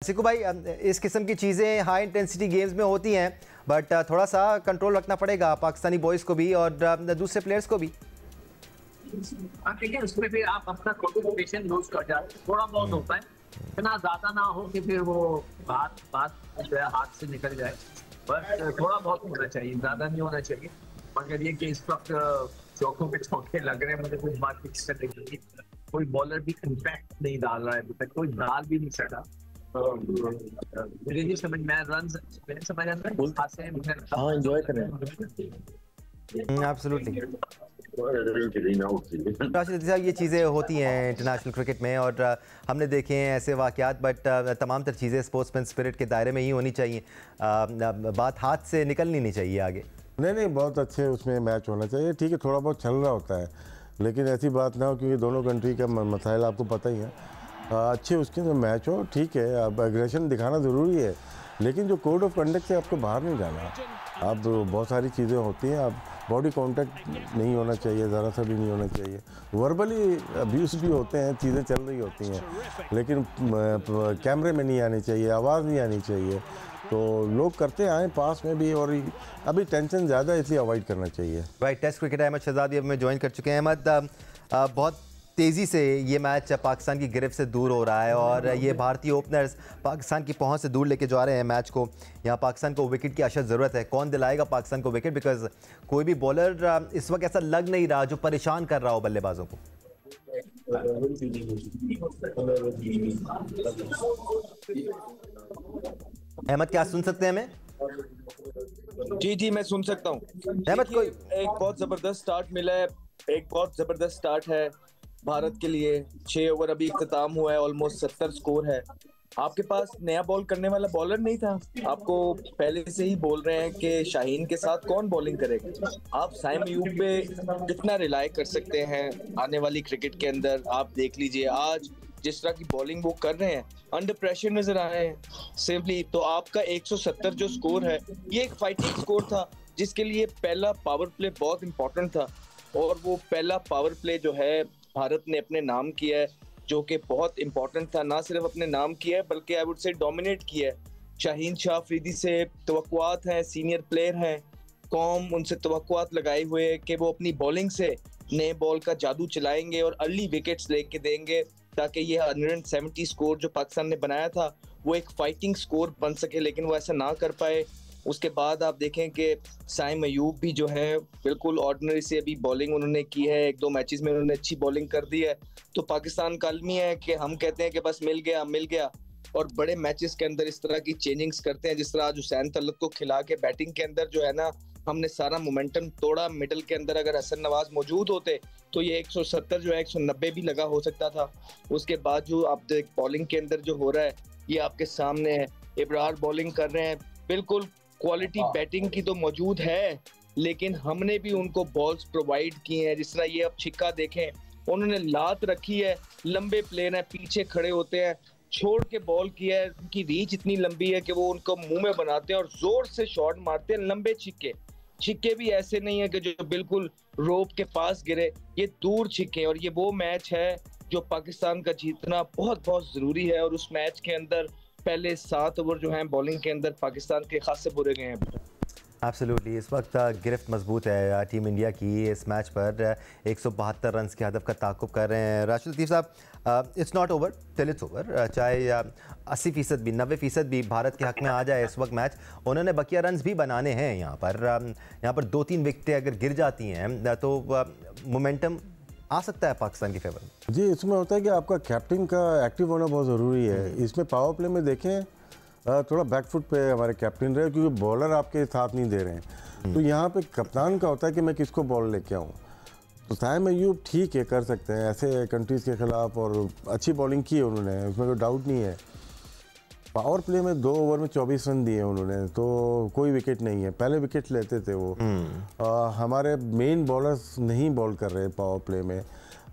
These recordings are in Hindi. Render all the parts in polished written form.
सिकू भाई, इस किस्म की चीज़ें हाई इंटेंसिटी गेम्स में होती हैं, बट थोड़ा सा कंट्रोल रखना पड़ेगा पाकिस्तानी बॉयज़ को भी और दूसरे प्लेयर्स को भी। आप देखिए, उसमें फिर आप अपना कंसंट्रेशन लूज कर जाते हैं, थोड़ा बहुत होता है, इतना ज़्यादा ना हो कि फिर वो बात जो है हाथ से निकल जाए, बस थोड़ा बहुत होना चाहिए, ज़्यादा नहीं होना चाहिए। मगर ये कि इस वक्त चौकों पे चौके लग रहे हैं, मुझे कुछ बात फिक्स करने के लिए कोई बॉलर भी इम्पैक्ट नहीं डाल रहा है, अभी तक कोई डाल भी नहीं सका। मुझे नहीं समझ में रन मैंने समझ आता है, हाँ एंजॉय करें। एब्सोल्युटली राशिद साहब, ये चीज़ें होती हैं इंटरनेशनल क्रिकेट में और हमने देखे हैं ऐसे वाक़यात, बट तमाम तर चीज़ें स्पोर्ट्समैन स्पिरिट के दायरे में ही होनी चाहिए। बात हाथ से निकलनी नहीं चाहिए आगे। नहीं, बहुत अच्छे उसमें मैच होना चाहिए। ठीक है, थोड़ा बहुत चल रहा होता है, लेकिन ऐसी बात ना हो, क्योंकि दोनों कंट्री का मसाइल आपको पता ही है। अच्छे उसके जो मैच हो, ठीक है, अब एग्रेशन दिखाना ज़रूरी है, लेकिन जो कोड ऑफ कंडक्ट से आपको बाहर नहीं जाना। अब बहुत सारी चीज़ें होती हैं, अब बॉडी कांटेक्ट नहीं होना चाहिए, ज़रा सा भी नहीं होना चाहिए। वर्बली अब्यूज़ भी होते हैं, चीज़ें चल रही होती हैं, लेकिन कैमरे में नहीं आनी चाहिए, आवाज़ नहीं आनी चाहिए। तो लोग करते आए पास में भी, और अभी टेंशन ज़्यादा इसलिए अवॉइड करना चाहिए। राइट, टेस्ट क्रिकेटर अहमद शहजादी अब में ज्वाइन कर चुके हैं। अहमद, बहुत तेज़ी से ये मैच पाकिस्तान की गिरफ्त से दूर हो रहा है और ये भारतीय ओपनर्स पाकिस्तान की पहुंच से दूर लेके जा रहे हैं मैच को। यहाँ पाकिस्तान को विकेट की अशद ज़रूरत है। कौन दिलाएगा पाकिस्तान को विकेट? बिकॉज कोई भी बॉलर इस वक्त ऐसा लग नहीं रहा जो परेशान कर रहा हो बल्लेबाजों को। अहमद, क्या सुन सकते हैं हमें? जी मैं सुन सकता हूँ। अहमद, कोई एक बहुत जबरदस्त स्टार्ट मिला है, एक बहुत जबरदस्त स्टार्ट है भारत के लिए। 6 ओवर अभी इख्तिताम हुआ है, ऑलमोस्ट 70 स्कोर है। आपके पास नया बॉल करने वाला बॉलर नहीं था, आपको पहले से ही बोल रहे हैं कि शाहीन के साथ कौन बॉलिंग करेगा। आप साइम अयूब पे कितना रिलाई कर सकते हैं आने वाली क्रिकेट के अंदर? आप देख लीजिए आज जिस तरह की बॉलिंग वो कर रहे हैं, अंडर प्रेशर नजर आ रहे हैं सिंपली। तो आपका 170 जो स्कोर है, ये एक फाइटिंग स्कोर था जिसके लिए पहला पावर प्ले बहुत इंपॉर्टेंट था, और वो पहला पावर प्ले जो है भारत ने अपने नाम किया है, जो कि बहुत इंपॉर्टेंट था। ना सिर्फ अपने नाम किया है बल्कि आई वुड से डोमिनेट किया है। शाहीन शाह अफरीदी से तवक्कुआत हैं, सीनियर प्लेयर हैं, कौम उनसे तवक्कुआत लगाए हुए है कि वो अपनी बॉलिंग से नए बॉल का जादू चलाएंगे और अर्ली विकेट्स लेके देंगे, ताकि ये 170 स्कोर जो पाकिस्तान ने बनाया था वो एक फाइटिंग स्कोर बन सके, लेकिन वो ऐसा ना कर पाए। उसके बाद आप देखें कि साइम अयूब भी जो है बिल्कुल ऑर्डिनरी से अभी बॉलिंग उन्होंने की है, 1-2 मैचेस में उन्होंने अच्छी बॉलिंग कर दी है। तो पाकिस्तान का अलमी है कि हम कहते हैं कि बस मिल गया, और बड़े मैचेस के अंदर इस तरह की चेंजिंग्स करते हैं, जिस तरह आज हुसैन तलत को खिला के बैटिंग के अंदर जो है ना हमने सारा मोमेंटम तोड़ा। मिडल के अंदर अगर हसन नवाज मौजूद होते तो ये 170 जो है 190 भी लगा हो सकता था। उसके बाद जो आप बॉलिंग के अंदर जो हो रहा है ये आपके सामने है। इब्रार बॉलिंग कर रहे हैं, बिल्कुल क्वालिटी बैटिंग की तो मौजूद है, लेकिन हमने भी उनको बॉल्स प्रोवाइड किए हैं। जिस तरह ये अब छिक्का देखें, उन्होंने लात रखी है, लंबे प्लेयर हैं, पीछे खड़े होते हैं, छोड़ के बॉल किया है। उनकी रीच इतनी लंबी है कि वो उनको मुंह में बनाते हैं और जोर से शॉट मारते हैं। लंबे छिक्के भी ऐसे नहीं है कि जो बिल्कुल रोप के पास गिरे, ये दूर छिक्के। और ये वो मैच है जो पाकिस्तान का जीतना बहुत बहुत जरूरी है, और उस मैच के अंदर पहले 7 ओवर जो हैं बॉलिंग के अंदर पाकिस्तान के खासे बुरे गए हैं। एब्सोल्युटली, इस वक्त गिरफ्त मजबूत है टीम इंडिया की। इस मैच पर 172 रन के हदफ का ताक़ुब कर रहे हैं। राशिद लतीफ़ साहब, it's not over till it's over. चाहे 80% भी 90% भी भारत के हक़ में आ जाए इस वक्त मैच, उन्होंने बकिया रन्स भी बनाने हैं। यहाँ पर 2-3 विकेटें अगर गिर जाती हैं तो मोमेंटम आ सकता है पाकिस्तान की फेवर में। जी, इसमें होता है कि आपका कैप्टन का एक्टिव होना बहुत ज़रूरी है। इसमें पावर प्ले में देखें थोड़ा बैकफुट पे हमारे कैप्टन रहे, क्योंकि बॉलर आपके साथ नहीं दे रहे हैं। तो यहाँ पे कप्तान का होता है कि मैं किसको बॉल लेके आऊँ। तो साइम अयूब ठीक है, कर सकते हैं ऐसे कंट्रीज़ के ख़िलाफ़, और अच्छी बॉलिंग की है उन्होंने, उसमें कोई डाउट नहीं है। पावर प्ले में 2 ओवर में 24 रन दिए उन्होंने, तो कोई विकेट नहीं है। पहले विकेट लेते थे वो। हमारे मेन बॉलर्स नहीं बॉल कर रहे पावर प्ले में।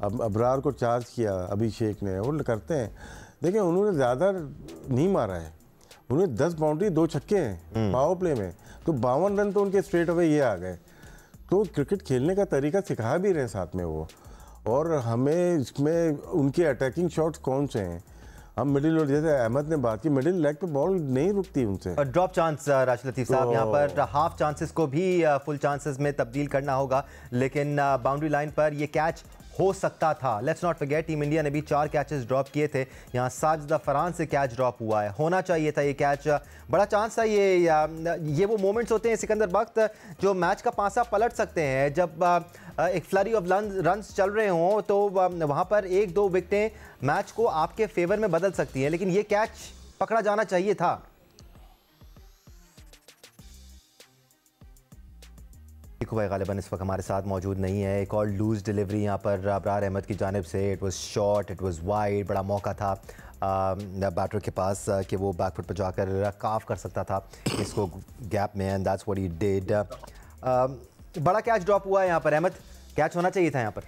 अब अबरार को चार्ज किया अभिषेक ने, वो करते हैं। देखिए, उन्होंने ज़्यादा नहीं मारा है, उन्हें 10 बाउंड्री 2 छक्के हैं पावर प्ले में, तो 52 रन तो उनके स्ट्रेट अवे ये आ गए। तो क्रिकेट खेलने का तरीका सिखा भी रहे साथ में वो, और हमें इसमें उनके अटैकिंग शॉट्स कौन से हैं हम मिडिल और जैसे अहमद ने बात की मिडिल लेग पे बॉल नहीं रुकती उनसे। और ड्रॉप चांस राशिद लतीफ़ साहब, यहाँ पर हाफ चांसेस को भी फुल चांसेस में तब्दील करना होगा, लेकिन बाउंड्री लाइन पर ये कैच हो सकता था। Let's not forget team India ने भी 4 कैचेस ड्रॉप किए थे, यहाँ साजिदा फरहान से कैच ड्रॉप हुआ है, होना चाहिए था ये कैच, बड़ा चांस था ये वो मोमेंट्स होते हैं सिकंदर वक्त जो मैच का पासा पलट सकते हैं। जब एक फ्लरी ऑफ रन्स चल रहे हों तो वहाँ पर 1-2 विकेटें मैच को आपके फेवर में बदल सकती हैं, लेकिन ये कैच पकड़ा जाना चाहिए था। भाई गालिबन इस वक्त हमारे साथ मौजूद नहीं है। एक और लूज डिलीवरी यहाँ पर अबरार अहमद की जानिब से, it was short, it was wide, बड़ा मौका था बैटर के पास कि वो बैकफुट पर जाकर काफ कर सकता था इसको गैप में, and that's what he did. बड़ा कैच ड्रॉप हुआ है यहाँ पर अहमद, कैच होना चाहिए था यहाँ पर।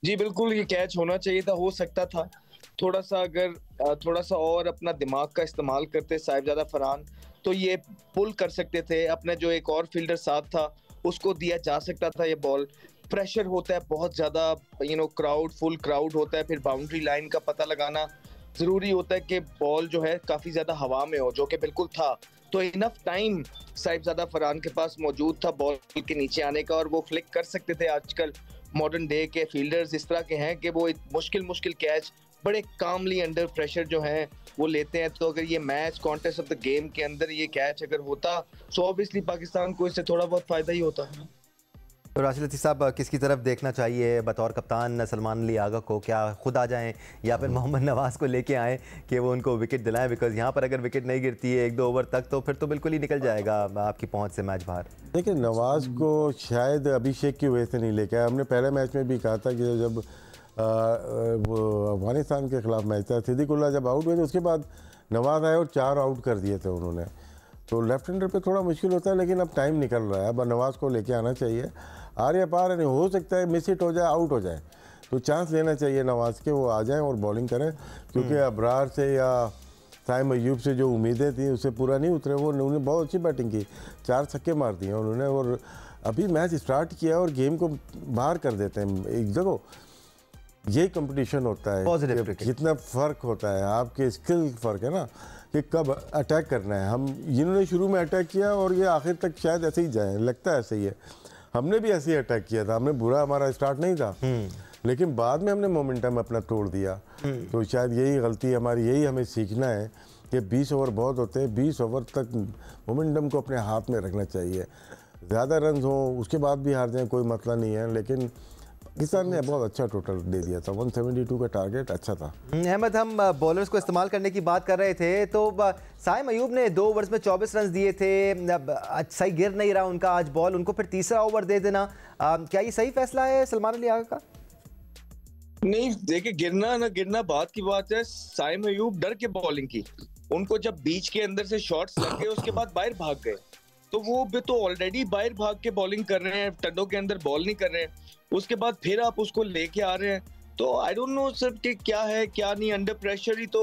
जी बिल्कुल, ये कैच होना चाहिए था, हो सकता था थोड़ा सा, अगर थोड़ा सा और अपना दिमाग का इस्तेमाल करते साहिबजादा फरहान तो ये पुल कर सकते थे। अपना जो एक और फील्डर साथ था उसको दिया जा सकता था ये बॉल। प्रेशर होता है बहुत ज्यादा, क्राउड, फुल क्राउड होता है, फिर बाउंड्री लाइन का पता लगाना जरूरी होता है कि बॉल जो है काफी ज्यादा हवा में हो, जो कि बिल्कुल था। तो इनफ टाइम साहिबजादा फरहान के पास मौजूद था बॉल के नीचे आने का, और वो फ्लिक कर सकते थे। आजकल मॉडर्न डे के फील्डर्स इस तरह के हैं कि वो मुश्किल कैच बड़े कामली अंडर प्रेशर जो है वो लेते हैं। तो अगर ये match contest of the game के अंदर ये कैच अगर होता तो ऑब्वियसली पाकिस्तान को इससे थोड़ा बहुत फायदा ही होता। तो राशिद लतीफ़ साहब, किसकी तरफ देखना चाहिए बतौर कप्तान सलमान अली आगा को? क्या खुद आ जाएं या फिर मोहम्मद नवाज़ को लेके आएँ कि वो उनको विकेट दिलाएं? बिकॉज यहाँ पर अगर विकेट नहीं गिरती है 1-2 ओवर तक तो फिर तो बिल्कुल ही निकल जाएगा आपकी पहुँच से मैच बाहर। देखिए, नवाज़ को शायद अभिषेक की वजह से नहीं लेके आया। हमने पहले मैच में भी कहा था कि जब वो अफगानिस्तान के खिलाफ मैच था, सिद्दीकुल्लाह जब आउट हुए तो उसके बाद नवाज़ आए और 4 आउट कर दिए थे उन्होंने। तो लेफ्ट हैंडर पे थोड़ा मुश्किल होता है, लेकिन अब टाइम निकल रहा है, अब नवाज़ को लेके आना चाहिए। आर या पार नहीं हो सकता है, मिस हिट हो जाए, आउट हो जाए, तो चांस लेना चाहिए नवाज़ के, वो आ जाएं और बॉलिंग करें, क्योंकि अबरार से या साइम अयूब से जो उम्मीदें थी उससे पूरा नहीं उतरे। वो उन्होंने बहुत अच्छी बैटिंग की, 4 छक्के मार दिए उन्होंने, और अभी मैच स्टार्ट किया और गेम को बाहर कर देते हैं। एक जगह यही कंपटीशन होता है, जितना फ़र्क होता है आपके स्किल फ़र्क है ना, कि कब अटैक करना है। हम इन्होंने शुरू में अटैक किया और ये आखिर तक शायद ऐसे ही जाए, लगता है ऐसे ही है। हमने भी ऐसे ही अटैक किया था, हमने बुरा हमारा स्टार्ट नहीं था, लेकिन बाद में हमने मोमेंटम अपना तोड़ दिया। तो शायद यही गलती हमारी, यही हमें सीखना है कि 20 ओवर बहुत होते हैं, 20 ओवर तक मोमेंटम को अपने हाथ में रखना चाहिए। ज़्यादा रन हो उसके बाद भी हार जाए कोई मसला नहीं है, लेकिन पाकिस्तान ने बहुत अच्छा टोटल दे दिया था, 172 का टारगेट अच्छा था। अहमद, हम बॉलर्स को इस्तेमाल करने की बात कर रहे थे, तो साइम अयूब ने 2 ओवर्स में 24 रन दिए थे, सही गिर नहीं रहा उनका आज बॉल, उनको फिर तीसरा ओवर दे देना, क्या ये सही फैसला है सलमान अली आगा का? नहीं, देखिए, गिरना ना गिरना बात की बात है। साइम अयूब डर के बॉलिंग की, उनको जब बीच के अंदर से शॉट्स लग गए उसके बाद बाहर भाग गए, तो वो भी तो ऑलरेडी बाहर भाग के बॉलिंग कर रहे हैं, टड्डों के अंदर बॉल नहीं कर रहे हैं, उसके बाद फिर आप उसको लेके आ रहे हैं। तो आई डोंट नो सर कि क्या है क्या नहीं। अंडर प्रेशर ही तो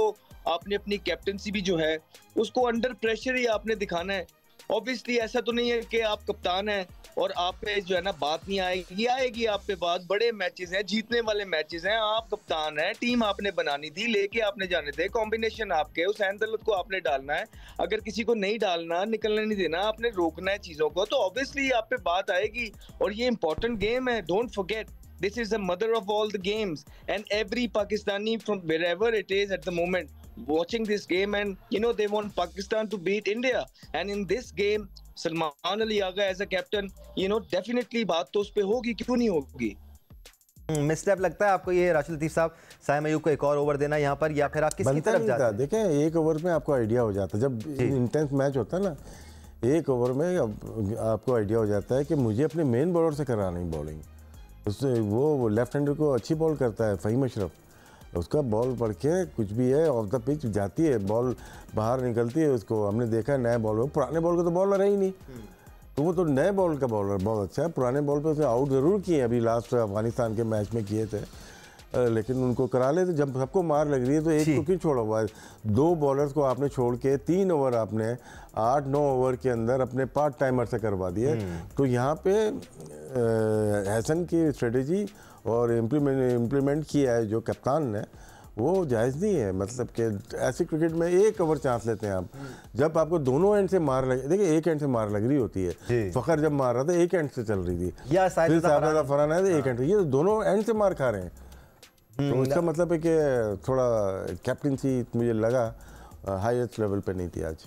आपने अपनी कैप्टनसी भी जो है उसको अंडर प्रेशर ही आपने दिखाना है। ऑब्वियसली ऐसा तो नहीं है कि आप कप्तान हैं और आप पे जो है ना बात नहीं आएगी आप पे बात। बड़े मैचेस हैं, जीतने वाले मैचेस हैं, आप कप्तान हैं, टीम आपने बनानी थी, लेके आपने जाने थे, कॉम्बिनेशन आपके, हुसैन दौलत को आपने डालना है, अगर किसी को नहीं डालना, निकलने नहीं देना, आपने रोकना है चीजों को, तो ऑब्वियसली आप पे बात आएगी। और ये इंपॉर्टेंट गेम है, don't forget, this is the mother of all the games, and every Pakistani from wherever it is at the moment watching this game, and they want Pakistan to beat India, and in this game Salman Ali Agha as a captain, definitely बात तो उस पे होगी, क्यों नहीं होगी। मिसस्टेप लगता है आपको ये राशिद लतीफ़ साहब, साइम अयूब को एक और ओवर देना यहाँ पर, या फिर आप किसकी तरफ जाते हैं? देखें, 1 ओवर में आपको आइडिया हो जाता है, जब इंटेंस मैच होता है ना, 1 ओवर में आपको आइडिया हो जाता है कि मुझे अपने मेन बॉलर से करानी बॉलिंग। उससे वो लेफ्ट हैंडर को अच्छी बॉल करता है फ़हीम अशरफ, उसका बॉल पढ़ के कुछ भी है ऑफ द पिच जाती है, बॉल बाहर निकलती है, उसको हमने देखा नए बॉल में। पुराने बॉल का तो बॉलर है ही नहीं, तो वो तो नए बॉल का बॉलर बहुत अच्छा है। पुराने बॉल पे उसने आउट ज़रूर किए, अभी लास्ट अफगानिस्तान के मैच में किए थे, लेकिन उनको करा लेते। जब सबको मार लग रही है तो एक को क्यों छोड़ा हुआ है? 2 बॉलर्स को आपने छोड़ के 3 ओवर आपने 8-9 ओवर के अंदर अपने पार्ट टाइमर से करवा दिए। तो यहाँ पे हसन की स्ट्रेटेजी और इम्प्लीमेंट किया है जो कप्तान ने, वो जायज़ नहीं है। मतलब कि ऐसे क्रिकेट में एक ओवर चांस लेते हैं आप, जब आपको दोनों एंड से मार लगे, देखिए एक एंड से मार लग रही होती है, फ़खर जब मार रहा था एक एंड से चल रही थी, या फिर साहिबजादा फरहान आए तो एक एंड, ये दोनों एंड से मार खा रहे हैं। तो इसका मतलब है कि थोड़ा कैप्टनसी मुझे लगा हाईएस्ट लेवल पे नहीं थी आज।